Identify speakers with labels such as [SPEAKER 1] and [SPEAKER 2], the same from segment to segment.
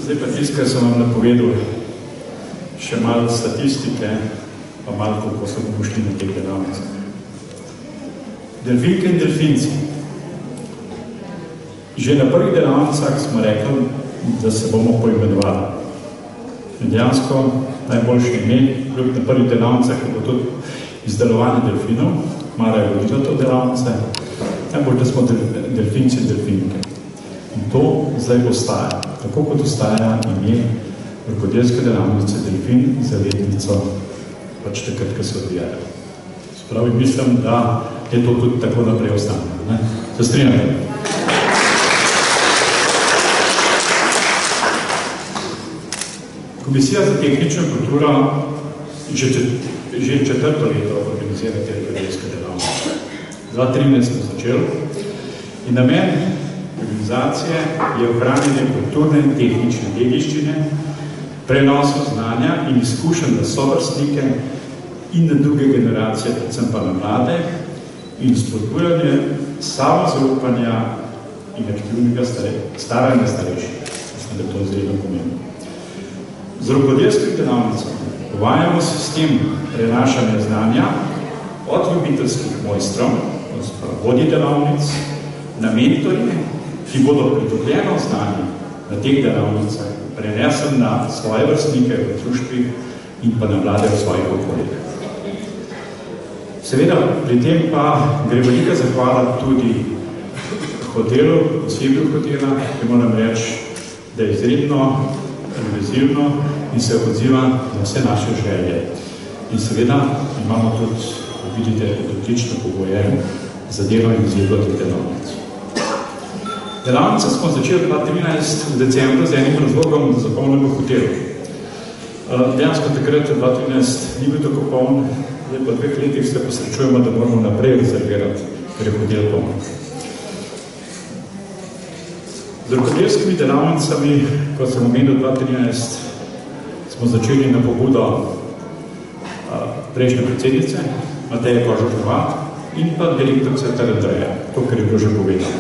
[SPEAKER 1] Zdaj pa tisto, kar sem vam napovedal, še malo statistike, pa malo koliko se bomo šli na teh delavnicah. Delfinke in delfinci. Že na prvih delavnicah smo rekli, da se bomo poimenovali. Dejansko najboljše ime, kljub na prvih delavnicah je bilo tudi izdelovanje delfinov, Mara je vodila to delavnice, najbolj, da smo delfinci in delfinke. In to zdaj ostaja, tako kot ostaja ime rokodelske delavnice delfin za letnico, pač takrat, ko se odvijajo. Spravi, mislim, da je to tudi tako naprej ostane. Se strinjate? Komisija za tehnično kulturo že četrto leto organizira te rokodelske delavnice. 2013 smo začeli in namen organizacije je ohranjanje kulturne in tehnične dediščine, prenosu znanja in izkušenj na sovrstnike in na druge generacije, predvsem pa na mlade, in spodbujanje samozaupanja in aktivnega staranja starejših. Mislim, da je to zelo pomembno. Z rokodelskim delavnicami uvajamo sistem prenašanja znanja od ljubiteljskih mojstrov, vodji delavnic, na mentorje, ki bodo pridobljeno znanje na teh delavnicah prenesli na svoje vrstnike v družbi in pa na mlade v svojih okoljih. Seveda, pri tem pa gre velika zahvala tudi hotelu, osebju hotela, ki moram reči, da je izredno invezivno in se odziva na vse naše želje. In seveda imamo tudi, vidite, odlično pogoje za delo in izvedbo teh delavnic. Delavnice smo začeli 2013 v decembru z enim razlogom, da zapolnimo hotel. Dejansko takrat 2013 ni bil tako poln, zdaj po 2 letih se posrečujemo, da moramo naprej rezervirati, ker je hotel poln. Z rokodelskimi delavnicami, kot sem omenil 2013, smo začeli na pobudo prejšnje predsednice, Mateje Kožo-Hrvat in pa direktorce Andreja, to, kar je bilo že povedano.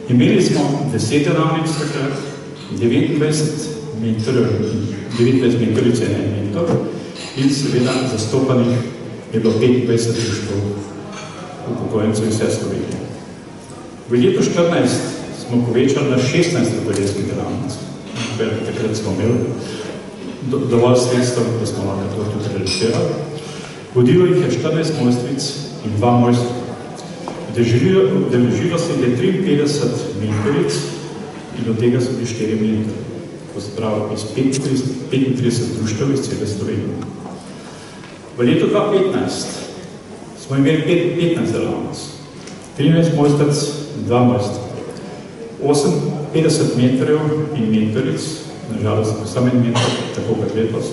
[SPEAKER 1] Imeli smo 10 delavnic takrat, 29 mentoric in en mentor in seveda zastopanih je bilo 25 društv upokojencev in vse Slovenije. V letu 2014 smo povečali na 16 rokodelskih delavnic. Takrat smo imeli dovolj sredstev, da smo lahko to tudi realizirali. Vodilo jih je 14 mojstric in 2 mojstra. Udeležilo se je 53 mentoric in od tega so bili 4 mentori. To se pravi iz 35 društev iz cele Slovenije. V letu 2015 smo imeli 15 delavnic, 13 mojstric in 2 mojstra. 50 mentorjev in mentoric, nažalost samo en mentor, tako kot letos,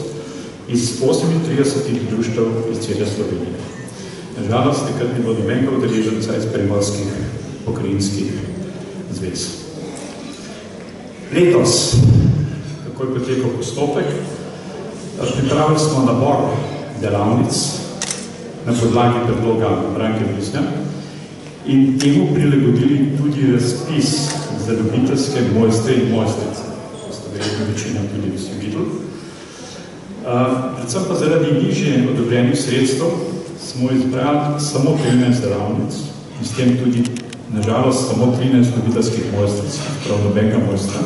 [SPEAKER 1] iz 38 društev iz cele Slovenije. Nažalost, nekrat ni bilo nobenega udeleženca iz primorskih pokrajinskih zvez. Letos, kako je potekal postopek, pripravili smo nabor delavnic na podlagi predloga Branke Brisnja in temu prilagodili tudi razpis za ljubiteljske mojstre in mojstrice. To ste verjetno večina tudi vsi videli. Predvsem pa zaradi nižje odobrenih sredstev smo izbrali samo 13 delavnic in s tem tudi, nažalost, samo 13 ljubiteljskih mojstric, prav nobenega mojstra,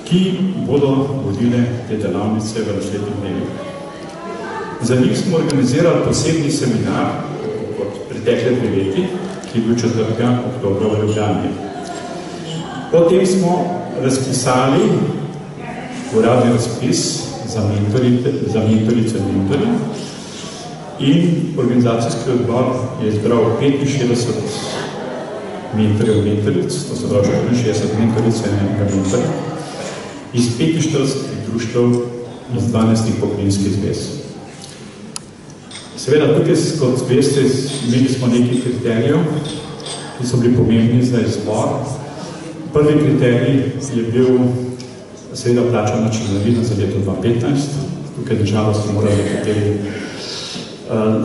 [SPEAKER 1] ki bodo vodile te delavnice v naslednjih dnevih. Za njih smo organizirali posebni seminar, kot pretekle 2 leti, ki je bil 4. oktobra v Ljubljani. Potem smo razpisali uradni razpis za mentorice in mentorje in organizacijski odbor je izbral 65 mentorjev in mentoric, to se pravi 64 mentoric in enega mentorja, iz 45 društev iz 12 pokrajinskih zvez. Seveda, tukaj, kot veste, imeli smo nekaj kriterijev, ki so bili pomembni za izbor. Prvi kriterij je bil seveda plačana članarina za leto 2015. Tukaj nažalost morali nekateri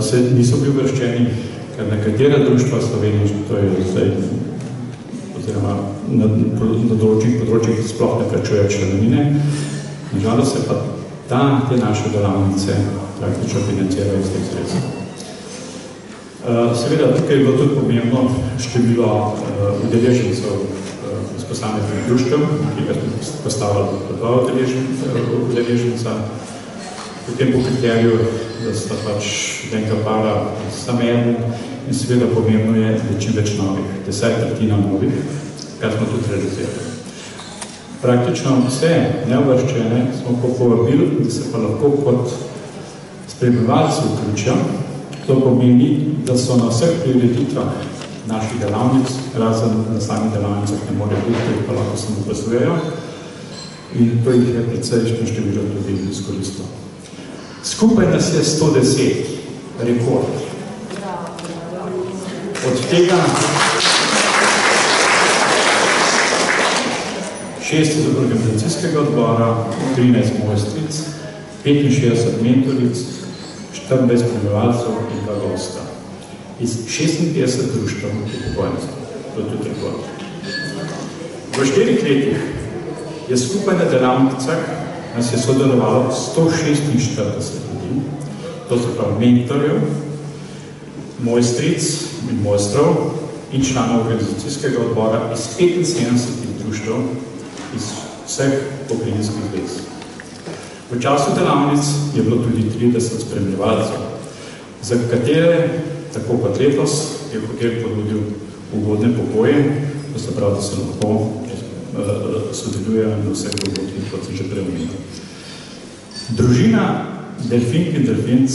[SPEAKER 1] se niso bili uvrščeni, ker nekatera društva Slovenije, to je zdaj oziroma na določenih področjih sploh ne plačujejo članarine. Nažalost se pa te naše delavnice praktično financirajo iz teh sredstev. Seveda, tukaj je bilo tudi pomembno število udeležencev iz posameznih društev, ki ga tudi postavili dva udeleženca. Potem po kriteriju, da sta pač denka para samo eden in seveda pomembno je, da čim več novih, 10% novih, kar smo tudi realizirali. Praktično vse neuvrščene smo povabili, da se pa lahko kot spremljevalci vključijo. To pomeni, da so na vseh priorititvah naših delavnic, razen na samih delavnicah ne morejo biti, ki pa lahko samo opazujejo. In to jih je precejšnje število tudi izkoristilo. Skupaj nas je 110, rekord. Od tega 6 iz organizacijskega odbora, 13 mojstric, 65 mentoric, 14 spremljevalcev in 2 gosta. Iz 56 društev upokojencev. To je tudi rekord. V 4 letih je skupaj na delavnicah nas je sodelovalo 146 ljudi, to so prav mentorjev, mojstric in mojstrov in članov organizacijskega odbora iz 75 društev iz vseh pokojninskih zvez. V času delavnic je bilo tudi 30 spremljevalcev, za katere, tako kot letos, je hotel ponudil ugodne pogoje, to se pravi, da se lahko sodelujejo na vseh dogodkih, kot sem že preomenil. Družina Delfink in Delfinc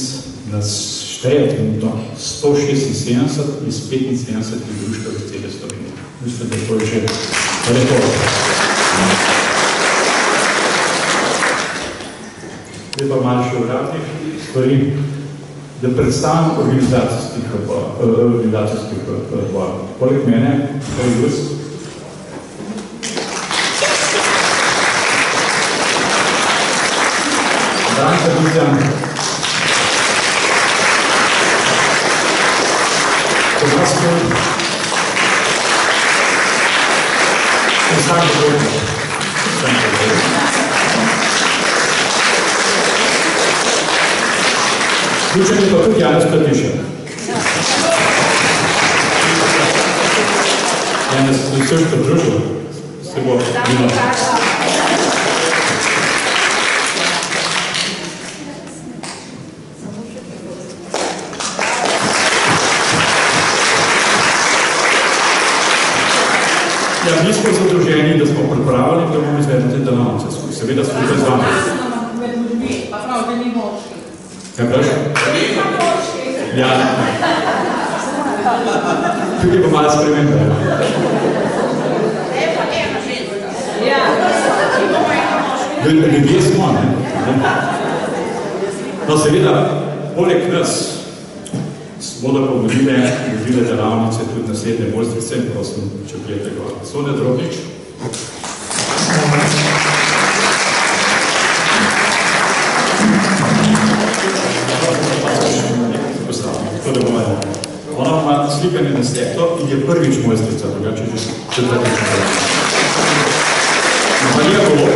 [SPEAKER 1] nas šteje trenutno 176 iz 75 društev iz cele Slovenije. Mislim, da to je že rekord. Zdaj pa malo še vratnih stvari, da predstavim organizacijskih odbor. Poleg mene, to je Jus. Branka Duzjan, Tomas Kuhl, in Sami Zvodnik. Vključen je pa tudi Janez Platišek. Janez, da se još podružil, se bo bilo. Ja, mi smo zadruženi, da smo pripravili, da bomo izvedli te delavnice. Seveda skupaj z vami.
[SPEAKER 2] Pa prav, da ni moč.
[SPEAKER 1] Kaj pravi? Ja. Tukaj pa malo spremembe. Ljudje smo, ne? No, seveda, poleg nas bodo povodile delavnice tudi naslednje mojstrice, prosim, če prijete gor. Sonja Drobnič. Ona ima slikanje na steklo in je prvič mojstrica, drugače že četrtič. Marija Golov.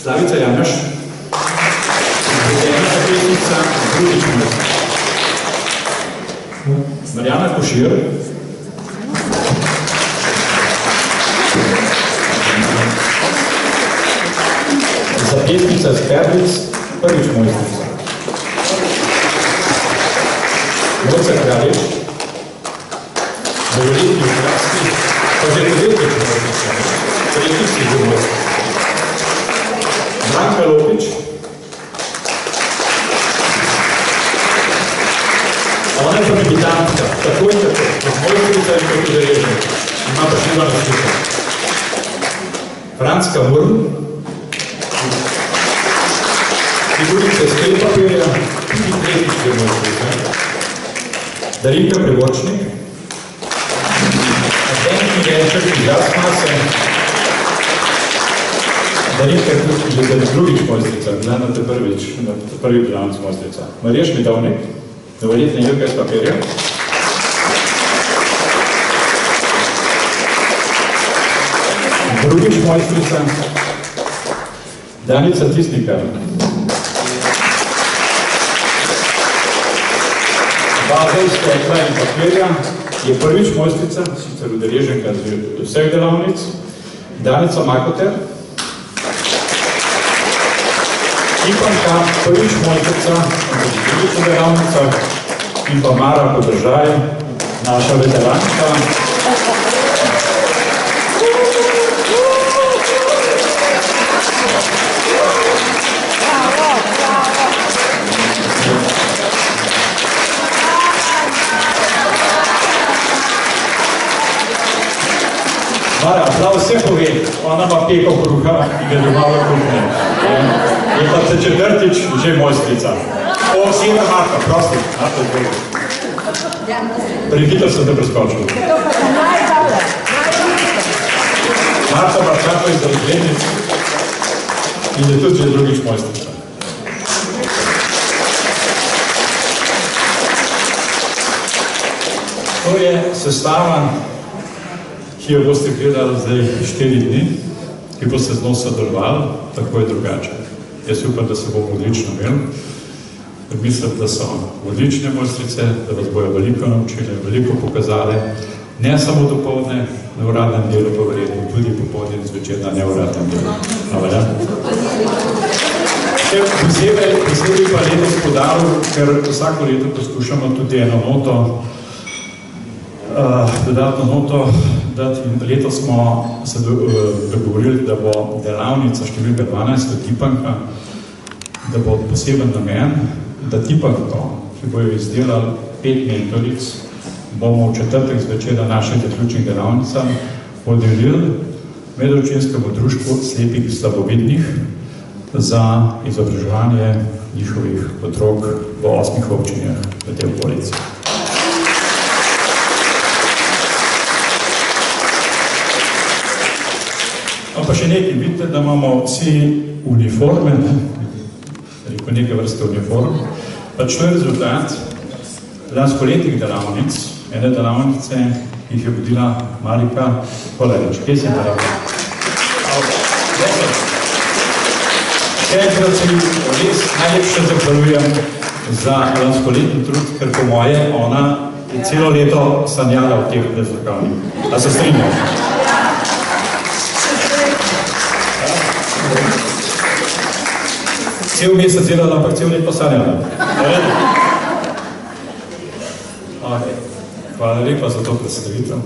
[SPEAKER 1] Slavica Janaš. Ena zapetnica, drugič mojstrica. Marjana Košir. Zapetnica z Perlic, prvič mojstrica. Mojca Kraljev, dolgoletni ukrajski, pa že devetnič mojstrica, tretjič je že mojstrica. Branka Lopič, ona je pa militantka, tako in tako, od mojstrica in tako zarežen, ima pa še dva naštika. Franska Murn, figurice iz tega papirja, tudi tretjič je mojstrica. Darinka Privočnik, Zdenki Genček iz Jasmase, Marješka je že zdaj drugič mojstrica, gledate prvič, prvi delavnic mojstrica. Marješ Midovnik, dovoljetni Jurka iz papirja. Drugič mojstrica, Danica Tisnikar. Bazelska ekla in papirja je prvič mojstrica, sicer udeleženka z vseh delavnic, Danica Makoter. Ipanka, prvič mojstrica, drugič v delavnicah, in pa Mara Podržaj, naša veteranka. Mara, aplauz vse pove, ona ima peko kruha, ki ga doma v kuhne. Je pa se četrtič že mojstrica. O, sjeda Marka, prosti, Marta zbog. Prehitro sem te preskočil. Marta Barčato iz Razglednic in je tudi že drugič mojstrica. To je sestava, ki jo boste gledali zdaj 4 dni, ki boste z njo sodelovali, tako je drugače. Jaz upam, da se bomo odlično imeli. Mislim, da so odlične mojstrice, da vas bojo veliko naučili, veliko pokazali, ne samo dopoldne na uradnem delu, pa verjetno tudi popoldne in zvečer na neuradnem delu. Hvala. Posebej pa letos podaril, ker vsako leto poskušamo tudi eno noto, dodatno noto dati. Letos smo se dogovorili, da bo delavnica številka 12, Tipanka, da bo poseben namen, da Tipanko, ki bojo izdelali 5 mentoric, bomo v četrtek zvečer na naših zaključnih delavnicah podelili medobčinskemu društvu slepih slabovidnih za izobraževanje njihovih otrok v 8 občinah v tej okolici. Pa še nekaj, vidite, da imamo vsi uniforme, rekel nekaj vrste uniform, pa to je rezultat lanskoletnih delavnic, ene delavnice, ki jih je vodila Marika Kolerič. Kje si delavnica? Še enkrat se mi res najlepše zahvaljujem za lanskoletni trud, ker po moje ona je celo leto sanjala v teh rezultatih. A se strinjam? Cel mesec delala, ampak cel let pa sanjala. Hvala lepa za to predstavitev.